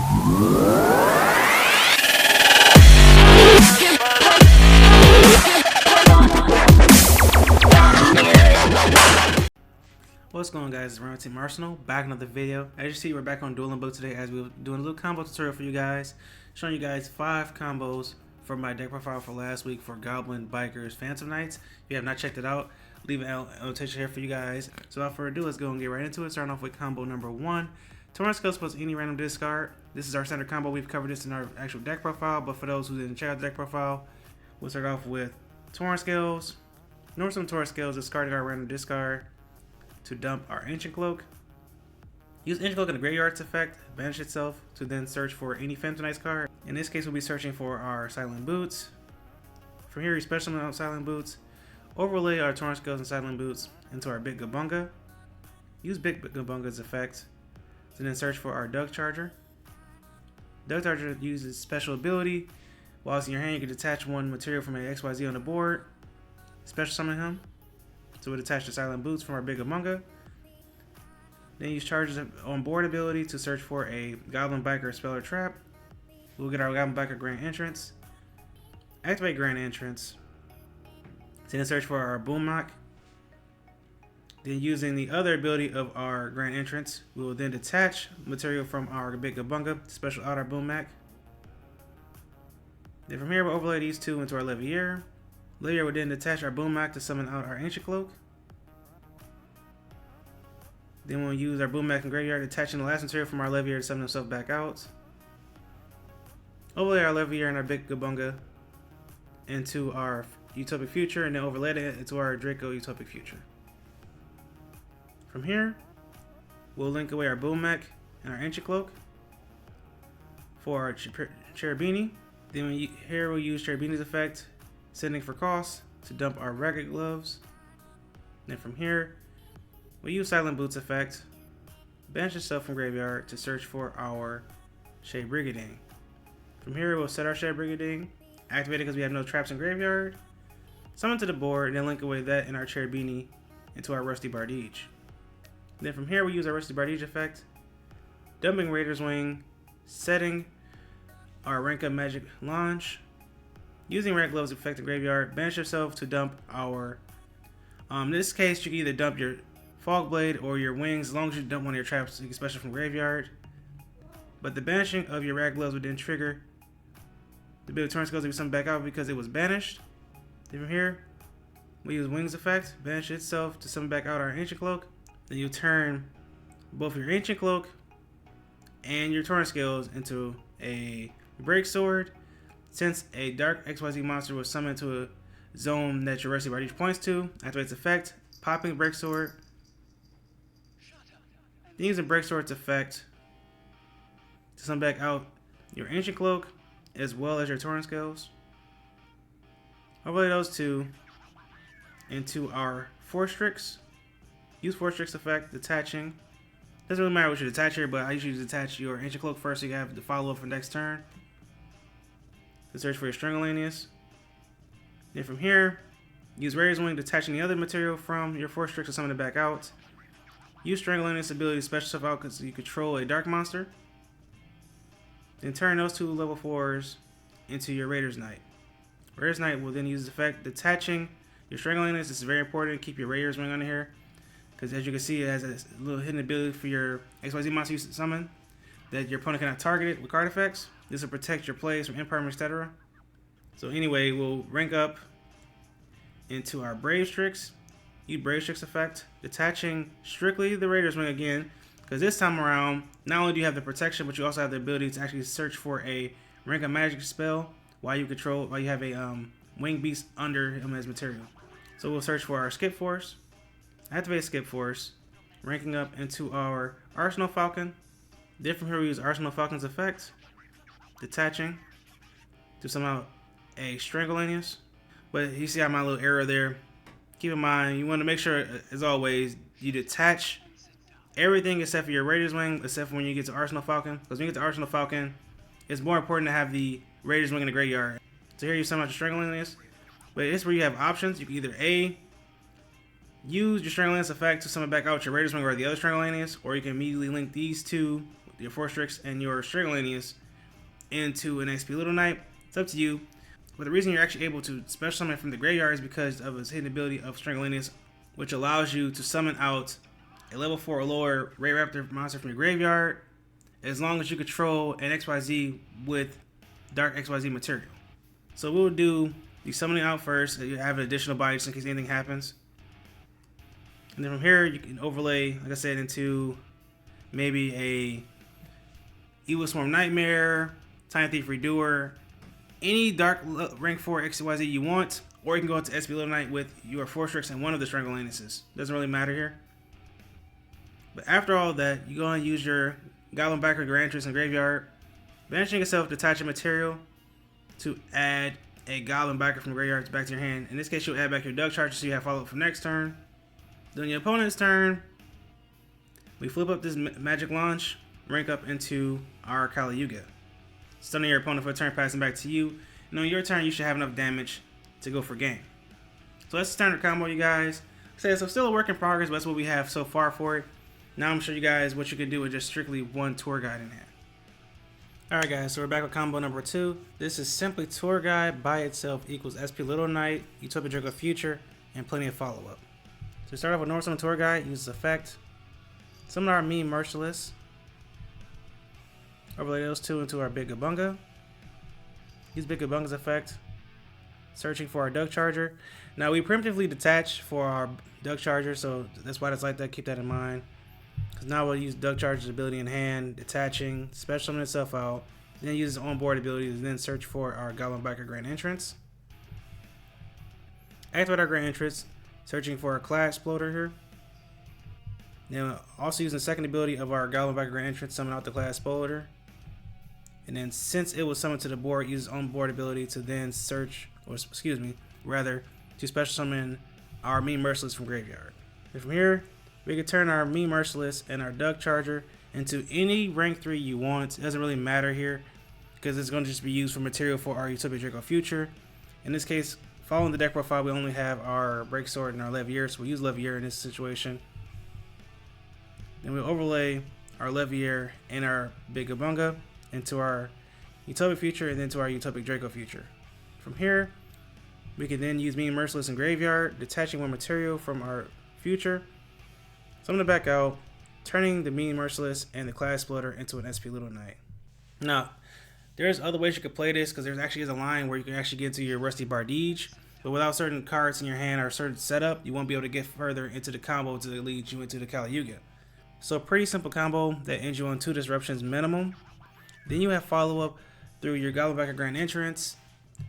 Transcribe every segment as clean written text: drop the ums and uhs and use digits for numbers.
What's going on, guys? It's Ryan Team Arsenal, back in another video. As you see, we're back on Dueling Book today as we're doing a little combo tutorial for you guys, showing you guys 5 combos from my deck profile for last week for Goblin, Bikers, Phantom Knights. If you have not checked it out, leave an annotation here for you guys. So without further ado, let's go and get right into it. Starting off with combo number 1. Torrent Scales plus any random discard. This is our standard combo. We've covered this in our actual deck profile, but for those who didn't check out the deck profile, we'll start off with Torrent Scales. Normal summon Torrent Scales, discarding our random discard to dump our Ancient Cloak. Use Ancient Cloak in the Graveyard's effect, banish itself to then search for any Phantom Knights card. In this case, we'll be searching for our Silent Boots. From here, we special summon out Silent Boots, overlay our Torrent Scales and Silent Boots into our Big Gabunga. Use Big Gabunga's effect to then search for our Doug Charger. Doug Charger uses special ability. Whilst in your hand, you can detach one material from a XYZ on the board, special summon him. So we'll detach the Silent Boots from our Big Gabunga. Then use Charge's on board ability to search for a Goblin, Biker, Spell, or Trap. We'll get our Goblin, Biker Grand Entrance. Activate Grand Entrance. Then search for our Boomlock. Then using the other ability of our Grand Entrance, we will then detach material from our Big Gabunga to special out our Boomlock. Then from here, we'll overlay these two into our Levier. Levier will then detach our Boomlock to summon out our Ancient Cloak. Then we'll use our Boomlock and Graveyard, detaching the last material from our Levier to summon himself back out. Overlay our Levier and our Big Gabunga into our Utopic Future, and then overlay it into our Draco Utopic Future. From here, we'll link away our Boomlock and our Ancient Cloak for our Cherubini. Then here we'll use Cherubini's effect, sending for cost to dump our Ragged Gloves. Then from here, we'll use Silent Boots effect, banish itself from Graveyard to search for our Shea Brigadine. From here, we'll set our Shea Brigadine, activate it because we have no traps in Graveyard, summon to the board, and then link away that and our Cherubini into our Rusty Bardige. Then from here, we use our Rusty Bardige effect, dumping Raider's Wing, setting our Rank Up Magic Launch. Using Red Gloves effect in Graveyard, banish yourself to dump our, in this case, you can either dump your Fog Blade or your Wings, as long as you dump one of your traps, you can special from Graveyard. But the banishing of your Red Gloves would then trigger the Big Torrent Scales to be summoned back out because it was banished. Then from here, we use Wings effect, banish itself to summon back out our Ancient Cloak. Then you turn both your Ancient Cloak and your Torrent Scales into a Break Sword. Since a Dark XYZ monster was summoned to a zone that your Rusty Bardige points to, activates effect, popping Break Sword. Then using Break Sword's effect to summon back out your Ancient Cloak as well as your Torrent Scales. Overlay those two into our Force Strix. Use Force Strix effect, detaching. Doesn't really matter what you detach here, but I usually detach your Ancient Cloak first so you have the follow up for next turn. To search for your Stringolanius. Then from here, use Raider's Wing, detaching the other material from your Force Strix to summon it back out. Use Stringolanius' ability to special stuff out because you control a Dark Monster. Then turn those two level 4s into your Raider's Knight. Raider's Knight will then use the effect detaching your Stringolanius. This is very important. Keep your Raider's Wing under here because as you can see, it has a little hidden ability for your XYZ monster you summon that your opponent cannot target it with card effects. This will protect your plays from impermanence, etc. So anyway, we'll rank up into our Brave Strix. Use Brave Strix effect, detaching strictly the Raider's Wing again, because this time around, not only do you have the protection, but you also have the ability to actually search for a Rank Up Magic spell while you have a Winged Beast under him as material. So we'll search for our Skip Force, activate Skip Force, ranking up into our Arsenal Falcon. Then from here we use Arsenal Falcon's effect, detaching to summon out a Stringolanius. But you see how my little error there. Keep in mind, you want to make sure, as always, you detach everything except for your Raider's Wing, except for when you get to Arsenal Falcon. Because when you get to Arsenal Falcon, it's more important to have the Raider's Wing in the graveyard. So here you summon out your Stringolanius. But it's where you have options. You can either A, use your Stringolanius effect to summon back out your Raider's Wing or the other Stringolanius, or you can immediately link these two your Fortrix and your Stranglanius into an XP Little Knight. It's up to you. But the reason you're actually able to special summon from the graveyard is because of its hidden ability of Stranglanius, which allows you to summon out a level 4 or lower Ray Raptor monster from your graveyard as long as you control an XYZ with Dark XYZ material. So we'll do the summoning out first. You have an additional body just in case anything happens. And then from here, you can overlay, like I said, into maybe a Evil Swarm Nightmare, Time Thief Redoer, any Dark rank 4 XYZ you want, or you can go into SP Little Knight with your Fortrix and one of the Stranglaniuses. Doesn't really matter here. But after all that, you go and use your Goblin Backer Grand Entrance in Graveyard, banishing yourself, detach a material to add a Goblin Backer from the graveyard back to your hand. In this case, you'll add back your Duck Charger so you have follow up for next turn. During your opponent's turn, we flip up this Magic Launch, rank up into our Kali Yuga, stunning your opponent for a turn, passing back to you. And on your turn, you should have enough damage to go for game. So that's the standard combo, you guys. So still a work in progress, but that's what we have so far for it. Now I'm showing you guys what you can do with just strictly one tour guide in hand. Alright guys, so we're back with combo number 2. This is simply tour guide by itself equals SP Little Knight, Utopia Draco Future, and plenty of follow-up. So we start off with normal summon tour guide, use this effect. Summon our Mean Merciless. Overlay those two into our Big Gabunga. Use Big Gabunga's effect. Searching for our Duck Charger. Now we primitively detach for our Duck Charger, so that's why it's like that, keep that in mind. Because now we'll use Duck Charger's ability in hand, detaching, special summon itself out, then use its onboard ability to then search for our Goblin Backer Grand Entrance. Activate our Grand Entrance, searching for a Cloud Exploder here. Then also using the second ability of our Goblin Backer Grand Entrance, summon out the Cloud Exploder. And then since it was summoned to the board, use its onboard ability to then search, or excuse me, rather, to special summon our Mean Merciless from Graveyard. And from here, we can turn our Mean Merciless and our Duck Charger into any rank 3 you want. It doesn't really matter here because it's going to just be used for material for our Utopia Draco Future. In this case, following the deck profile, we only have our Break Sword and our Levier, so we'll use Levier in this situation. Then we'll overlay our Levier and our Big Gabunga into our Utopia Future and then to our Utopic Draco Future. From here, we can then use Mean Merciless in Graveyard, detaching one material from our Future, summon it back out, turning the Mean Merciless and the Cloud Exploder into an SP Little Knight. Now, there's other ways you could play this because there actually is a line where you can actually get into your Rusty Bardige, but without certain cards in your hand or a certain setup, you won't be able to get further into the combo to lead you into the Kali Yuga. So a pretty simple combo that ends you on 2 disruptions minimum. Then you have follow-up through your Goblin Backer Grand Entrance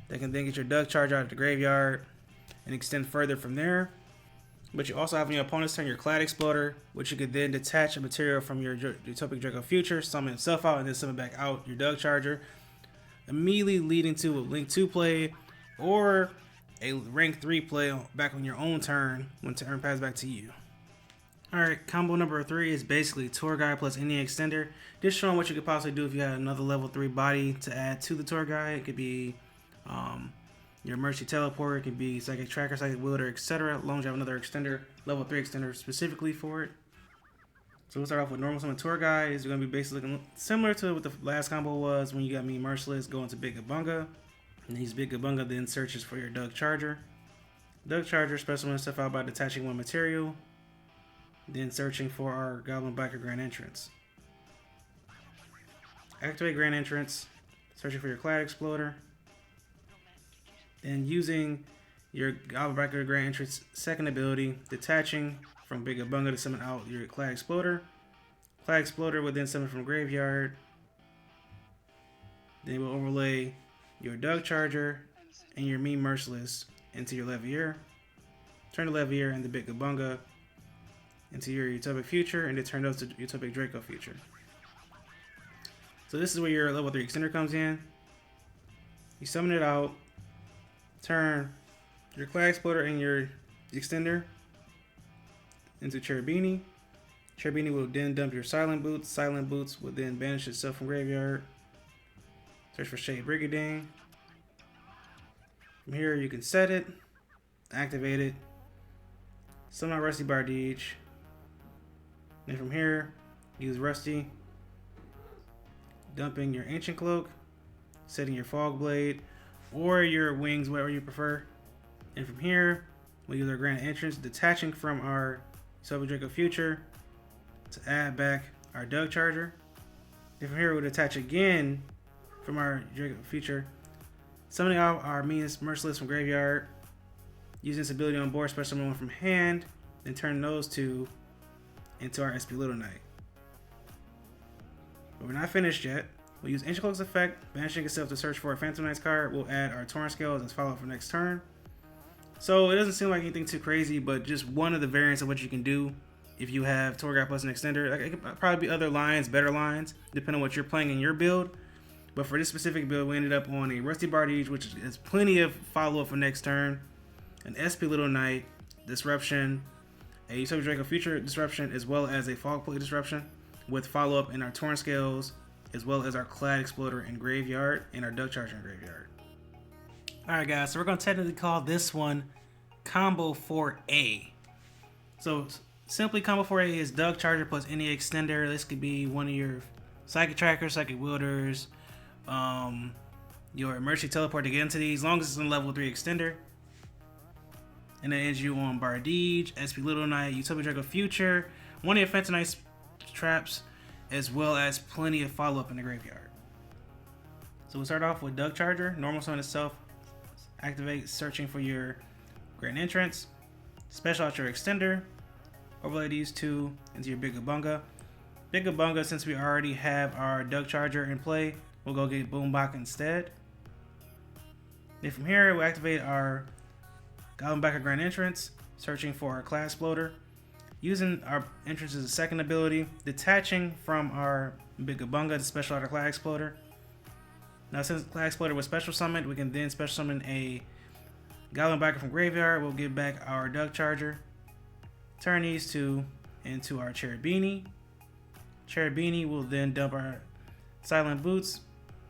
that can then get your Duck Charge out of the graveyard and extend further from there. But you also have on your opponent's turn your Cloud Exploder, which you could then detach a material from your Utopic Draco Future, summon itself out, and then summon back out your Duck Charger, immediately leading to a Link 2 play or a rank 3 play back on your own turn when turn passes back to you. Alright, combo number 3 is basically tour guide plus any extender. Just showing what you could possibly do if you had another level 3 body to add to the tour guide. It could be your Mercy Teleport, it could be Psychic Tracker, Psychic Wielder, etc. As long as you have another extender, level 3 extender specifically for it. So we'll start off with normal summon tour guide. It's going to be basically looking similar to what the last combo was when you got me Merciless, go into Big Gabunga. And these Big Gabunga then searches for your Duck Charger. Duck Charger special summons stuff out by detaching one material, then searching for our Goblin Backer Grand Entrance. Activate Grand Entrance, searching for your Cloud Exploder, then using your Goblin Backer Grand Entrance second ability, detaching from Big Gabunga to summon out your Cloud Exploder. Cloud Exploder will then summon from Graveyard. Then we'll overlay your Duck Charger and your Mean Merciless into your Levier. Turn the Levier and the Big Gabunga into your Utopic Future, and then turn those to Utopic Draco Future. So this is where your level 3 extender comes in. You summon it out, turn your Cloud Exploder and your extender into Cherubini. Cherubini will then dump your Silent Boots. Silent Boots will then banish itself from Graveyard. Search for Shade Brigadine. From here you can set it, activate it, summon out Rusty Bardige. Then from here, use Rusty dumping your Ancient Cloak, setting your Fog Blade, or your wings, whatever you prefer. And from here, we'll use our Grand Entrance, detaching from our Utopic Draco Future to add back our Doug Charger. And from here, we'll detach again from our Draco Future, summoning out our Meanest Merciless from Graveyard, using this ability on board, special summon one from hand, then turn those two into our SP Little Knight. But we're not finished yet. We'll use Ancient Cloak's effect, banishing itself to search for a Phantom Knight's card. We'll add our Torrent Scales as follow-up for next turn. So it doesn't seem like anything too crazy, but just one of the variants of what you can do if you have Torgat plus an extender. Like, it could probably be other lines, better lines, depending on what you're playing in your build. But for this specific build, we ended up on a Rusty Bardiche, which has plenty of follow-up for next turn, an SP Little Knight, Disruption, a Utopic Draco Future Disruption, as well as a Fog Plate Disruption, with follow-up in our Torrent Scales, as well as our Clad Exploder in Graveyard, and our Duck Charger in Graveyard. Alright guys, so we're going to technically call this one Combo 4A. So simply Combo 4A is Duck Charger plus any extender. This could be one of your Psychic Trackers, Psychic Wielders, your Emergency Teleport to get into these, as long as it's in level 3 extender. And then ends you on Bardiche, SP Little Knight, Utopic Draco Future, one of your Phantom Knight traps, as well as plenty of follow-up in the graveyard. So we'll start off with Duck Charger, normal summon itself, activate searching for your Grand Entrance, special out your extender, overlay these two into your Big Bunga. Big Bunga, since we already have our Duck Charger in play, we'll go get Boombach instead. Then from here, we'll activate our Goblin back a Grand Entrance, searching for our Clad Exploder, using our entrance as a second ability, detaching from our Big Bunga to special out our Clad Exploder. Now since Clad Exploder was special summoned, we can then special summon a Goblin backer from Graveyard. We'll get back our Duck Charger, turn these two into our Cherubini. Cherubini will then dump our Silent Boots.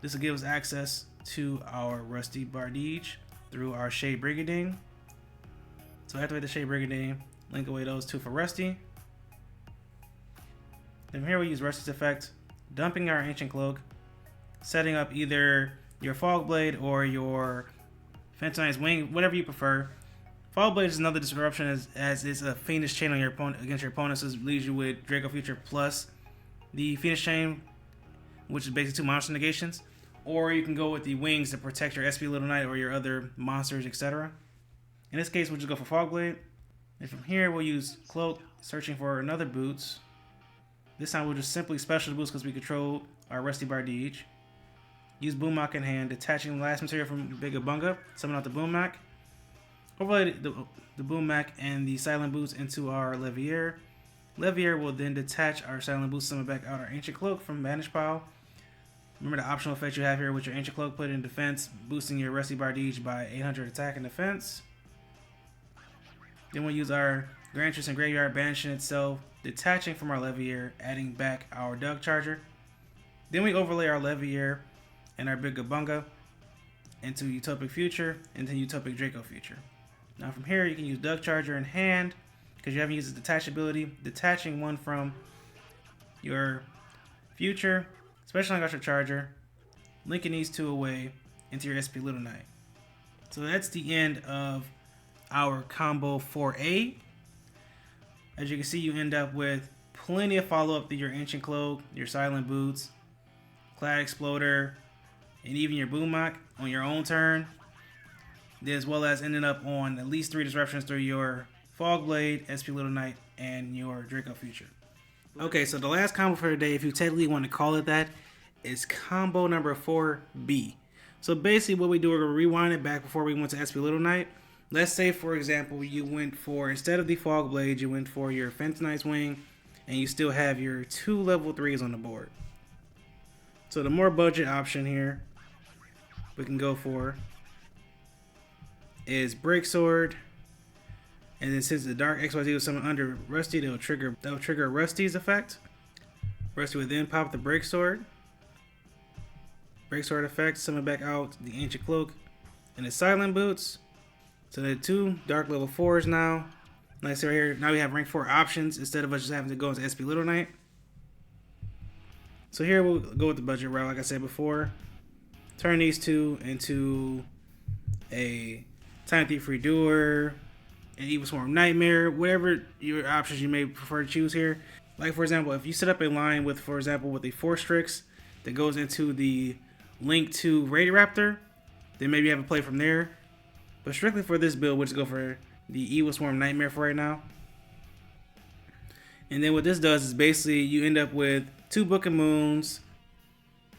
This will give us access to our Rusty Bardiche through our Shade Brigadine. So activate the Shade Brigadine, link away those two for Rusty. Then from here we use Rusty's effect, dumping our Ancient Cloak, setting up either your Fog Blade or your Phantom Knight's Wing, whatever you prefer. Fog Blade is another disruption as it's a Fiendish Chain on your opponent against your opponent, so it leaves you with Draco Future plus the Fiendish Chain, which is basically 2 monster negations. Or you can go with the Wings to protect your SP Little Knight or your other monsters, etc. In this case, we'll just go for Fog Blade. And from here, we'll use Cloak, searching for another Boots. This time, we'll just simply special Boots because we control our Rusty Bardiche. Use Boombach in hand, detaching the last material from Big Bunga, summon out the Boombach. Overlay the Boombach and the Silent Boots into our Levier. Levier will then detach our Silent Boots, summon back out our Ancient Cloak from Banish Pile. Remember the optional effect you have here with your Ancient Cloak, put in defense, boosting your Rusty Bardiche by 800 attack and defense. Then we'll use our Grand Entrance and Graveyard, banishing itself, detaching from our Levier, adding back our Duck Charger. Then we overlay our Levier and our Big Bunga into Utopic Future, and then Utopic Draco Future. Now from here, you can use Duck Charger in hand, because you haven't used the detach ability, detaching one from your Future, specialing out your Charger, linking these two away into your SP Little Knight. So that's the end of our Combo 4A. As you can see, you end up with plenty of follow-up through your Ancient Cloak, your Silent Boots, Clad Exploder, and even your Boombach on your own turn, as well as ending up on at least 3 disruptions through your Fog Blade, SP Little Knight, and your Draco Future. Okay, so the last combo for today, if you technically want to call it that, is combo number 4B. So basically what we do, we're going to rewind it back before we went to SP Little Knight. Let's say, for example, you went for, instead of the Fog Blade, you went for your Phantom Knight's Wing, and you still have your 2 level 3s on the board. So the more budget option here we can go for is Break Sword, and then since the Dark XYZ was summoned under Rusty, that'll trigger Rusty's effect. Rusty would then pop the Break Sword. Break Sword effect, summon back out the Ancient Cloak and the Silent Boots. So the 2 Dark level 4s now. Like I said right here, now we have rank 4 options instead of us just having to go into SP Little Knight. So here we'll go with the budget route, like I said before. Turn these two into a Time Thief Redoer, an Evil Swarm Nightmare, whatever your options you may prefer to choose here. Like for example, if you set up a line with, for example, with a Force Strix that goes into the link to Raptor, then maybe you have a play from there. But strictly for this build, we'll just go for the Evil Swarm Nightmare for right now. And then what this does is basically you end up with 2 Book of Moons,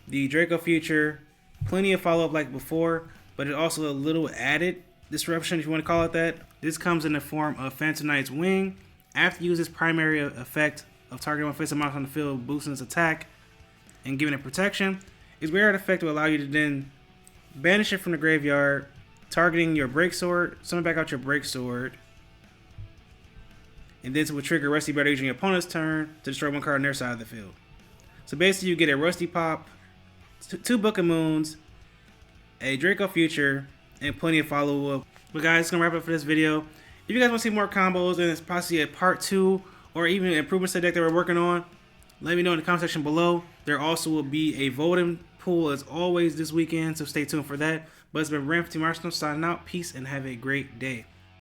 the Draco Future, plenty of follow-up like before, but it also a little added disruption, if you want to call it that. This comes in the form of Phantom Knight's Wing. After you use this primary effect of targeting one face monster on the field, boosting its attack and giving it protection, its weird effect will allow you to then banish it from the graveyard, targeting your break sword, summon back out your break sword, and then it will trigger Rusty Battle using your opponent's turn to destroy one card on their side of the field. So basically you get a Rusty Pop, 2 Book of Moons, a Draco Future, and plenty of follow-up. But guys, it's going to wrap up for this video. If you guys want to see more combos and it's possibly a part 2 or even improvements to the deck that we're working on, let me know in the comment section below. There also will be a voting pool as always this weekend, so stay tuned for that. But it's been Ram from Team Arsenal signing out. Peace and have a great day.